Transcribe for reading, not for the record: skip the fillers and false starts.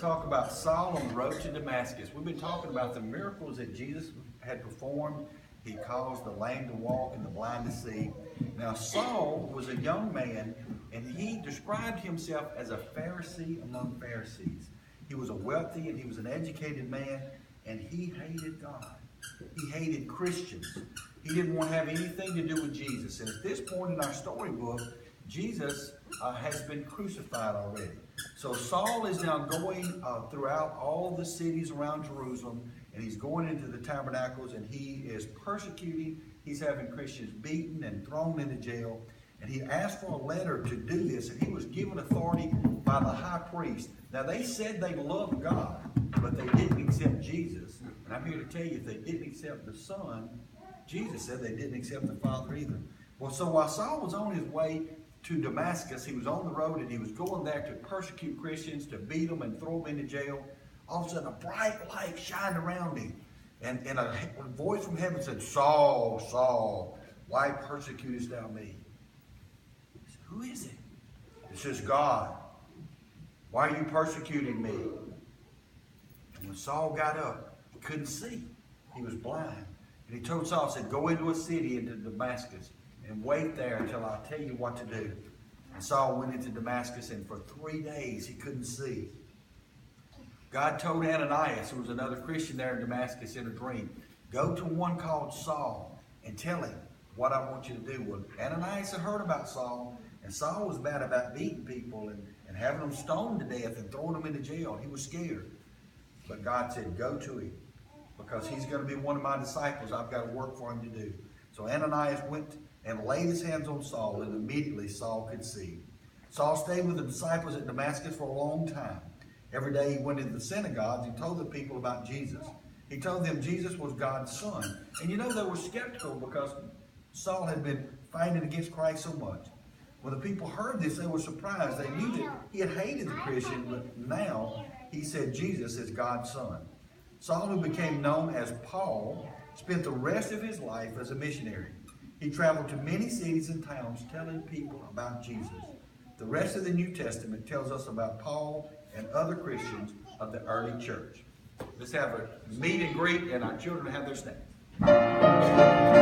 talk about Saul on the road to Damascus. We've been talking about the miracles that Jesus had performed. He caused the lame to walk and the blind to see. Now Saul was a young man, and he described himself as a Pharisee among Pharisees. He was a wealthy and he was an educated man, and he hated God. He hated Christians. He didn't want to have anything to do with Jesus. And at this point in our storybook, Jesus has been crucified already. So Saul is now going throughout all the cities around Jerusalem, and he's going into the tabernacles, and he is persecuting. He's having Christians beaten and thrown into jail. And he asked for a letter to do this, and he was given authority by the high priest. Now they said they loved God, but they didn't accept Jesus. And I'm here to tell you, if they didn't accept the Son, Jesus said they didn't accept the Father either. Well, so while Saul was on his way to Damascus, he was on the road and he was going there to persecute Christians, to beat them and throw them into jail. All of a sudden, a bright light shined around him. And a voice from heaven said, "Saul, Saul, why persecutest thou me?" He said, "Who is it?" It says, "God. Why are you persecuting me?" And when Saul got up, he couldn't see. He was blind. And he told Saul, said, "Go into a city, into Damascus, and wait there until I tell you what to do." And Saul went into Damascus, and for 3 days he couldn't see. God told Ananias, who was another Christian there in Damascus, in a dream, "Go to one called Saul and tell him what I want you to do." Well, Ananias had heard about Saul, and Saul was bad about beating people and having them stoned to death and throwing them into jail. He was scared. But God said, "Go to him, because he's going to be one of my disciples. I've got work for him to do." So Ananias went and laid his hands on Saul, and immediately Saul could see. Saul stayed with the disciples at Damascus for a long time. Every day he went into the synagogues and told the people about Jesus. He told them Jesus was God's Son. And you know, they were skeptical because Saul had been fighting against Christ so much. When the people heard this, they were surprised. They knew that he had hated the Christian, but now he said Jesus is God's Son. Saul, who became known as Paul, spent the rest of his life as a missionary. He traveled to many cities and towns telling people about Jesus. The rest of the New Testament tells us about Paul and other Christians of the early church. Let's have a meet and greet, and our children have their snacks.